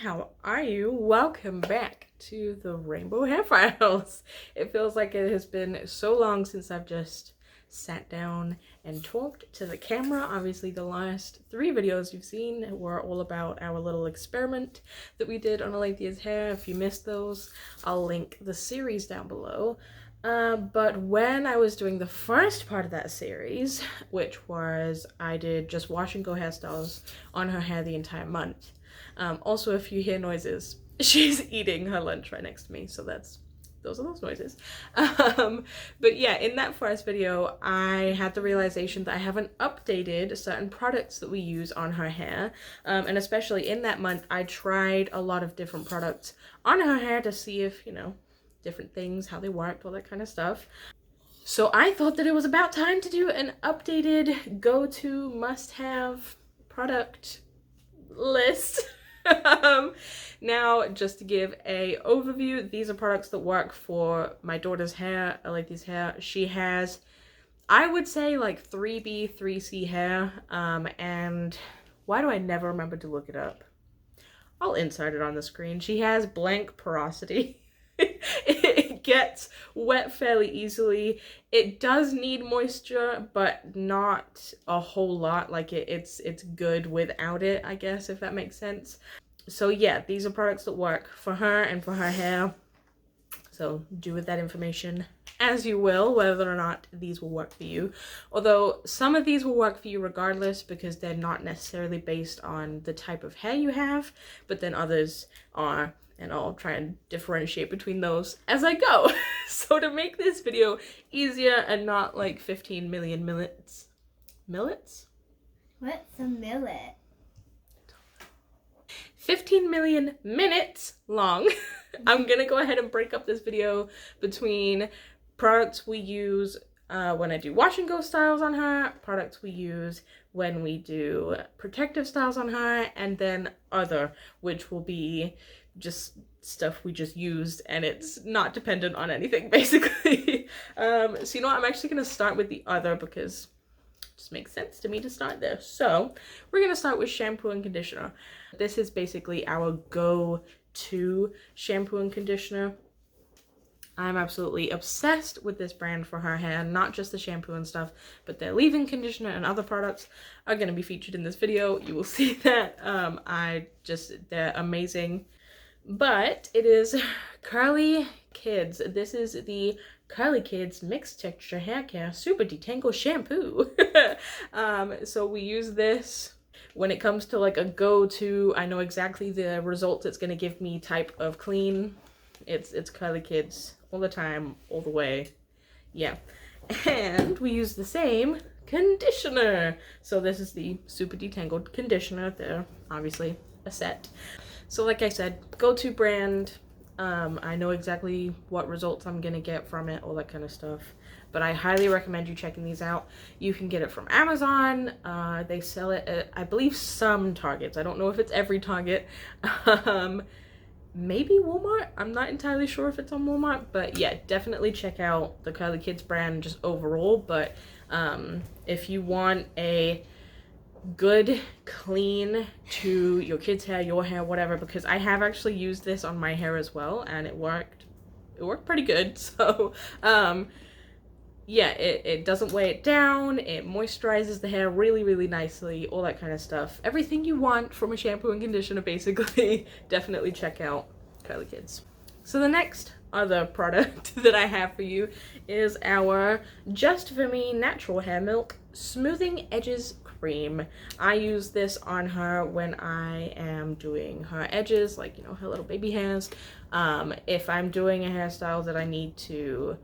how are you? Welcome back to the Rainbow Hair Files. It feels like it has been so long since I've just sat down and talked to the camera. Obviously the last 3 videos you've seen were all about our little experiment that we did on Alethia's hair. If you missed those, I'll link the series down below. But when I was doing the first part of that series, which was I did just wash and go hairstyles on her hair the entire month. Also, if you hear noises, she's eating her lunch right next to me, so those are those noises. But yeah, in that first video, I had the realization that I haven't updated certain products that we use on her hair. And especially in that month, I tried a lot of different products on her hair to see if, you know, different things, how they worked, all that kind of stuff. So I thought that it was about time to do an updated go-to must-have product list. Now, just to give a overview, these are products that work for my daughter's hair, Alethia's hair. She has, I would say, like 3B, 3C hair, and why do I never remember to look it up? I'll insert it on the screen. She has blank porosity. It gets wet fairly easily. It does need moisture, but not a whole lot. Like it's good without it, I guess, if that makes sense. So yeah, these are products that work for her and for her hair. So do with that information as you will, whether or not these will work for you. Although some of these will work for you regardless because they're not necessarily based on the type of hair you have, but then others are. And I'll try and differentiate between those as I go. So to make this video easier and not like 15 million millets. Millets? What's a millet? 15 million minutes long. I'm gonna go ahead and break up this video between products we use when I do wash and go styles on her, products we use when we do protective styles on her, and then other, which will be just stuff we just used and it's not dependent on anything basically. So you know what, I'm actually going to start with the other because it just makes sense to me to start there. So we're going to start with shampoo and conditioner. This is basically our go-to shampoo and conditioner. I'm absolutely obsessed with this brand for her hair, not just the shampoo and stuff, but their leave-in conditioner and other products are going to be featured in this video. You will see that. They're amazing. But it is Curly Kids. This is the Curly Kids Mixed Texture Hair Care Super Detangle Shampoo. So we use this when it comes to like a go-to, I know exactly the results it's going to give me type of clean. It's Curly Kids all the time, all the way. Yeah. And we use the same conditioner. So this is the Super Detangled Conditioner. They're obviously a set. So like I said, go-to brand. I know exactly what results I'm gonna get from it, all that kind of stuff. But I highly recommend you checking these out. You can get it from Amazon. They sell it at, I believe, some Targets. I don't know if it's every Target. Maybe Walmart. I'm not entirely sure if it's on Walmart, but yeah, definitely check out the Curly Kids brand just overall. But if you want a good clean to your kids' hair, your hair, whatever, because I have actually used this on my hair as well and it worked pretty good. So yeah, it doesn't weigh it down, it moisturizes the hair really nicely, all that kind of stuff. Everything you want from a shampoo and conditioner basically. Definitely check out Curly Kids. So the next other product that I have for you is our Just For Me Natural Hair Milk Smoothing Edges Cream. I use this on her when I am doing her edges, like, you know, her little baby hairs. If I'm doing a hairstyle that I need to,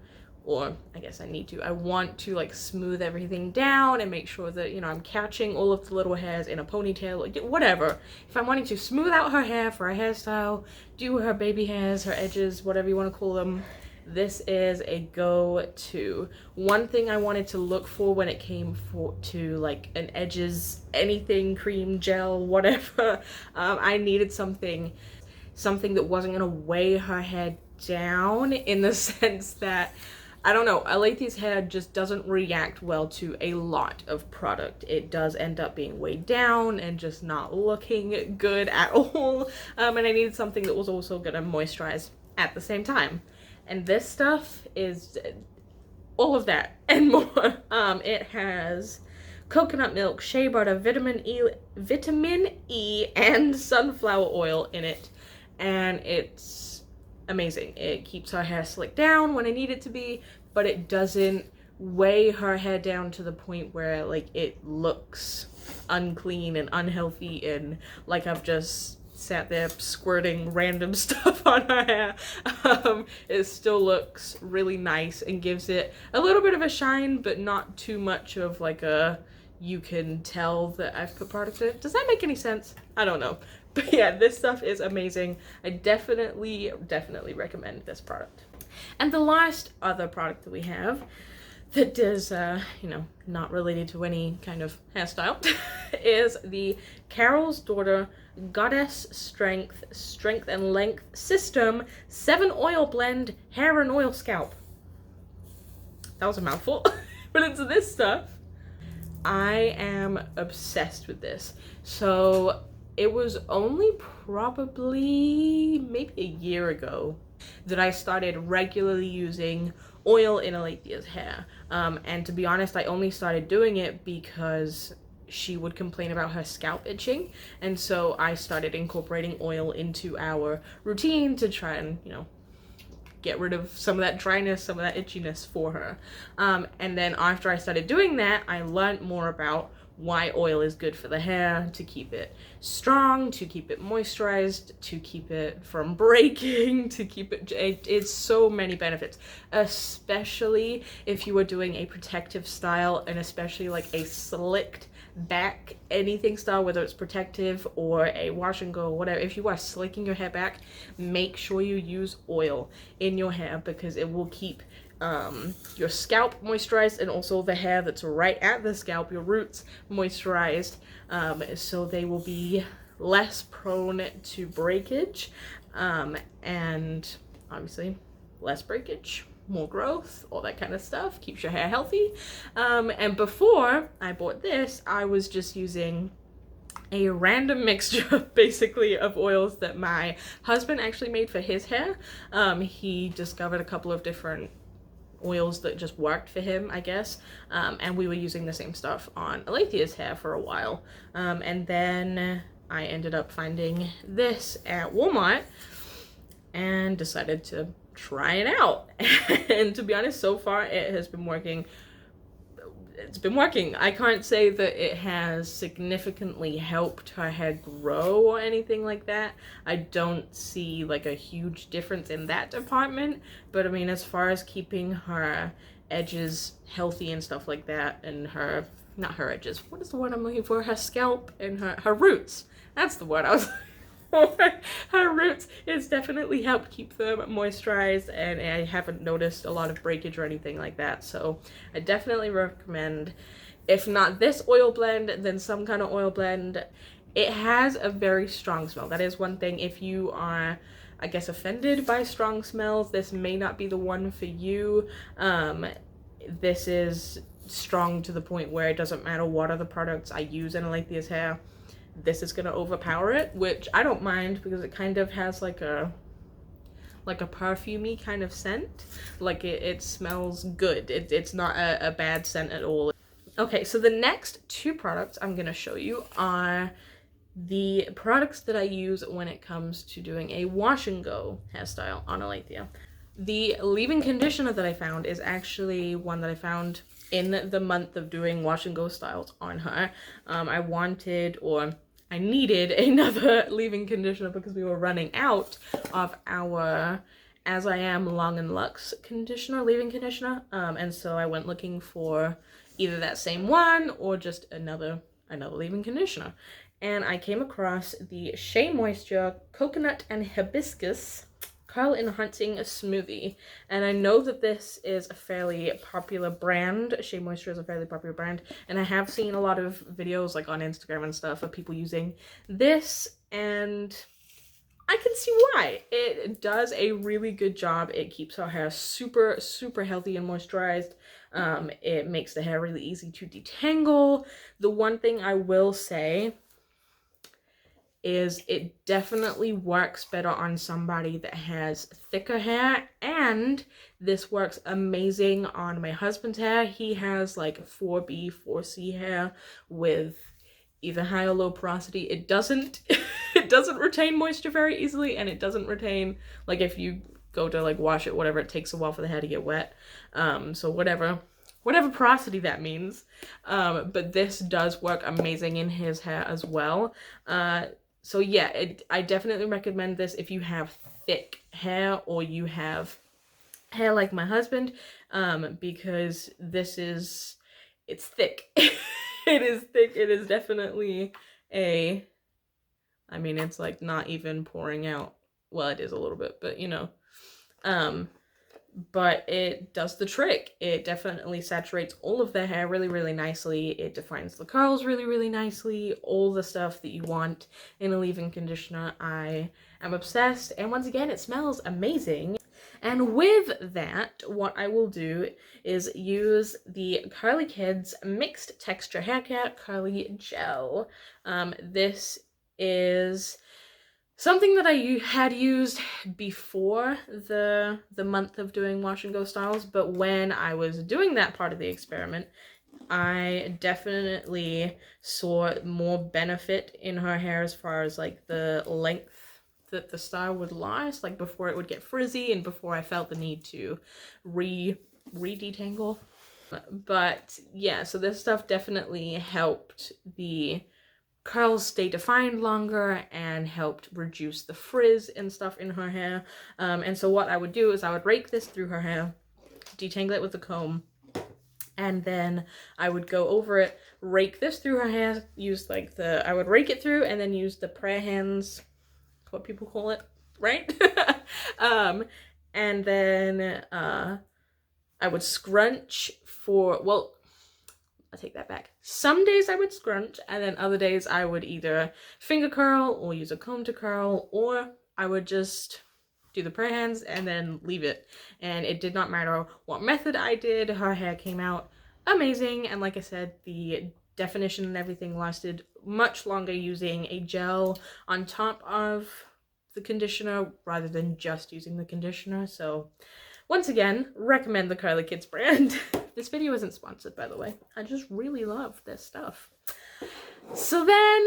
or I guess I want to like smooth everything down and make sure that, you know, I'm catching all of the little hairs in a ponytail, like whatever. If I'm wanting to smooth out her hair for a hairstyle, do her baby hairs, her edges, whatever you want to call them, this is a go-to. One thing I wanted to look for when it came to like an edges, anything, cream, gel, whatever, I needed something that wasn't gonna weigh her head down, in the sense that I don't know, Alethia's hair just doesn't react well to a lot of product. It does end up being weighed down and just not looking good at all. And I needed something that was also gonna moisturize at the same time. And this stuff is all of that and more. It has coconut milk, shea butter, vitamin E, and sunflower oil in it. And it's amazing. It keeps her hair slicked down when I need it to be, but it doesn't weigh her hair down to the point where like it looks unclean and unhealthy and like I've just sat there squirting random stuff on her hair. It still looks really nice and gives it a little bit of a shine, but not too much of like a, you can tell that I've put product in it. Does that make any sense? I don't know. But yeah, this stuff is amazing. I definitely recommend this product. And the last other product that we have that is, you know, not related to any kind of hairstyle is the Carol's Daughter Goddess Strength and Length System 7 Oil Blend Hair and Oil Scalp. That was a mouthful, but it's this stuff. I am obsessed with this. So it was only probably maybe a year ago that I started regularly using oil in Alethia's hair. And to be honest, I only started doing it because she would complain about her scalp itching. And so I started incorporating oil into our routine to try and, you know, get rid of some of that dryness, some of that itchiness for her. And then after I started doing that, I learned more about why oil is good for the hair, to keep it strong, to keep it moisturized, to keep it from breaking, to keep it, it's so many benefits, especially if you are doing a protective style, and especially like a slicked back anything style, whether it's protective or a wash and go or whatever. If you are slicking your hair back, make sure you use oil in your hair because it will keep your scalp moisturized and also the hair that's right at the scalp, your roots, moisturized, so they will be less prone to breakage, and obviously less breakage, more growth, all that kind of stuff, keeps your hair healthy. And before I bought this, I was just using a random mixture basically of oils that my husband actually made for his hair. He discovered a couple of different oils that just worked for him, I guess, and we were using the same stuff on Alethia's hair for a while, and then I ended up finding this at Walmart and decided to try it out. And to be honest, so far it has been working. It's been working. I can't say that it has significantly helped her hair grow or anything like that. I don't see like a huge difference in that department, but I mean, as far as keeping her edges healthy and stuff like that, and her, not her edges, what is the word I'm looking for? Her scalp and her roots. That's the word I was looking for. Her roots, it's definitely helped keep them moisturized, and I haven't noticed a lot of breakage or anything like that. So I definitely recommend, if not this oil blend, then some kind of oil blend. It has a very strong smell. That is one thing. If you are, I guess, offended by strong smells, this may not be the one for you. This is strong to the point where it doesn't matter what other products I use in Alethia's hair, this is gonna overpower it, which I don't mind because it kind of has like a perfumey kind of scent. Like it smells good. It's not a bad scent at all. Okay, so the next two products I'm gonna show you are the products that I use when it comes to doing a wash and go hairstyle on Alethia. The leave-in conditioner that I found is actually one that I found in the month of doing wash and go styles on her. I needed another leave-in conditioner because we were running out of our As I Am Long and Luxe conditioner, leave-in conditioner. And so I went looking for either that same one or just another leave-in conditioner. And I came across the Shea Moisture Coconut and Hibiscus Curl Enhancing Smoothie. And I know that this is a fairly popular brand. Shea Moisture is a fairly popular brand. And I have seen a lot of videos like on Instagram and stuff of people using this. And I can see why. It does a really good job. It keeps our hair super, super healthy and moisturized. It makes the hair really easy to detangle. The one thing I will say is it definitely works better on somebody that has thicker hair, and this works amazing on my husband's hair. He has like 4B, 4C hair with either high or low porosity. It doesn't it doesn't retain moisture very easily, and it doesn't retain, like, if you go to like wash it, whatever, it takes a while for the hair to get wet. So whatever porosity that means. But this does work amazing in his hair as well. So yeah, I definitely recommend this if you have thick hair or you have hair like my husband, because it's thick. It is thick. It is definitely I mean, it's like not even pouring out. Well, it is a little bit, but you know, but it does the trick. It definitely saturates all of the hair really, really nicely. It defines the curls really, really nicely. All the stuff that you want in a leave-in conditioner. I am obsessed. And once again, it smells amazing. And with that, what I will do is use the Curly Kids Mixed Texture Hair Care Curly Gel. This is something that I had used before the month of doing wash and go styles, but when I was doing that part of the experiment, I definitely saw more benefit in her hair as far as like the length that the style would last, like before it would get frizzy and before I felt the need to re-detangle. But yeah, so this stuff definitely helped the curls stay defined longer and helped reduce the frizz and stuff in her hair. And so what I would do is I would rake this through her hair, detangle it with a comb, and then I would go over it, rake this through her hair, use like I would rake it through and then use the prayer hands, what people call it, right? And then I would scrunch well, I take that back. Some days I would scrunch, and then other days I would either finger curl or use a comb to curl, or I would just do the prayer hands and then leave it. And it did not matter what method I did, her hair came out amazing. And like I said, the definition and everything lasted much longer using a gel on top of the conditioner rather than just using the conditioner. So once again, recommend the Curly Kids brand. This video isn't sponsored, by the way. I just really love this stuff. So then,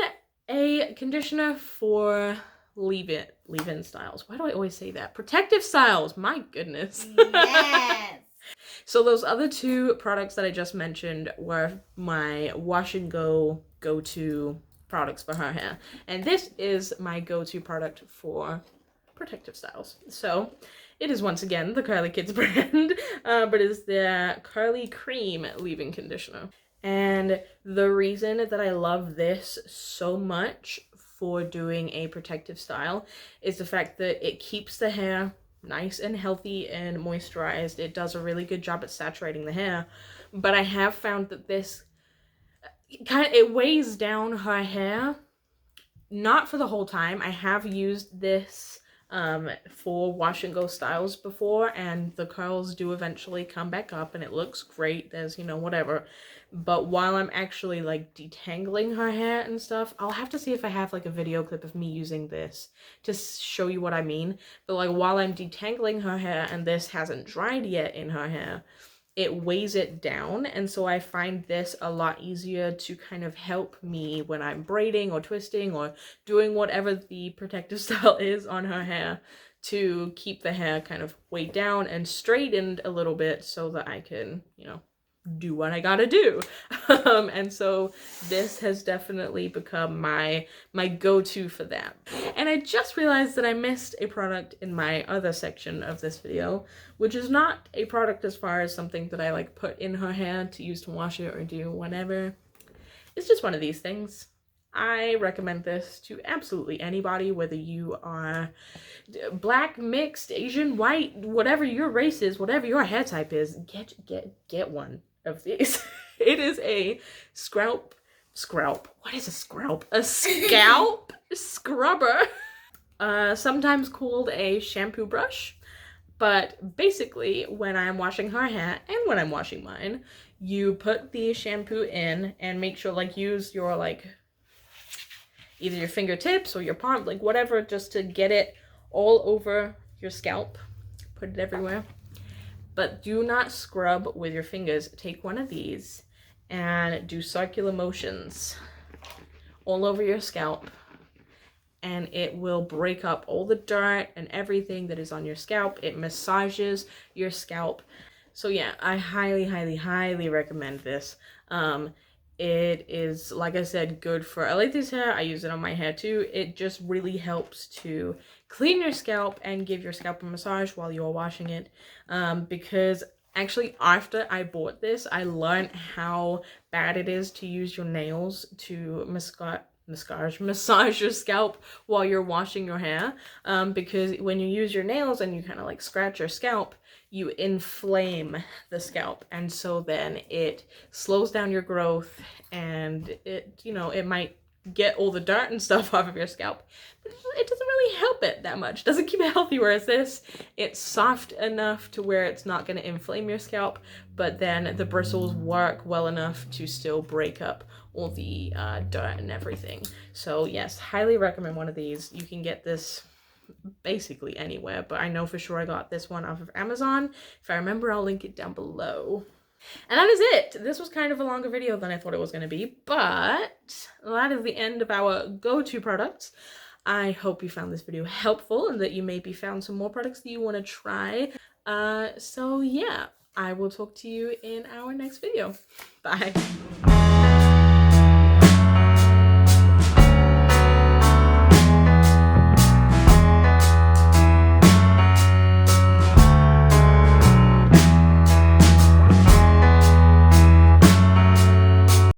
a conditioner for leave-in styles. Why do I always say that? Protective styles. My goodness. Yes. So those other two products that I just mentioned were my wash and go-to products for her hair. And this is my go-to product for protective styles. So it is once again the Curly Kids brand, but it's the Curly Cream leave-in conditioner. And the reason that I love this so much for doing a protective style is the fact that it keeps the hair nice and healthy and moisturized. It does a really good job at saturating the hair, but I have found that this it weighs down her hair. Not for the whole time. I have used this for wash and go styles before, and the curls do eventually come back up and it looks great. There's, you know, whatever. But while I'm actually like detangling her hair and stuff, I'll have to see if I have like a video clip of me using this to show you what I mean. But like while I'm detangling her hair and this hasn't dried yet in her hair, it weighs it down, and so I find this a lot easier to kind of help me when I'm braiding or twisting or doing whatever the protective style is on her hair, to keep the hair kind of weighed down and straightened a little bit so that I can, you know, do what I gotta do. And so this has definitely become my go-to for that. And I just realized that I missed a product in my other section of this video, which is not a product as far as something that I like put in her hair to use to wash it or do whatever. It's just one of these things. I recommend this to absolutely anybody, whether you are black, mixed, Asian, white, whatever your race is, whatever your hair type is, get one of these. It is a scalp scrubber. sometimes called a shampoo brush. But basically, when I'm washing her hair and when I'm washing mine, you put the shampoo in and make sure, like, use your, like, either your fingertips or your palm, like, whatever, just to get it all over your scalp. Put it everywhere. But do not scrub with your fingers. Take one of these and do circular motions all over your scalp. And it will break up all the dirt and everything that is on your scalp. It massages your scalp. So yeah, I highly, highly, highly recommend this. It is, like I said, good for Alethia's hair. I use it on my hair too. It just really helps to clean your scalp and give your scalp a massage while you're washing it. Because actually, after I bought this, I learned how bad it is to use your nails to massage your scalp while you're washing your hair, because when you use your nails and you kind of like scratch your scalp, you inflame the scalp, and so then it slows down your growth, and it, you know, it might get all the dirt and stuff off of your scalp, but it doesn't really help it that much. It doesn't keep it healthy, whereas this, it's soft enough to where it's not going to inflame your scalp, but then the bristles work well enough to still break up all the dirt and everything. So yes, highly recommend one of these. You can get this basically anywhere, but I know for sure I got this one off of Amazon. If I remember, I'll link it down below. And that is it. This was kind of a longer video than I thought it was going to be, but that is the end of our go-to products. I hope you found this video helpful and that you maybe found some more products that you want to try. So yeah, I will talk to you in our next video. Bye.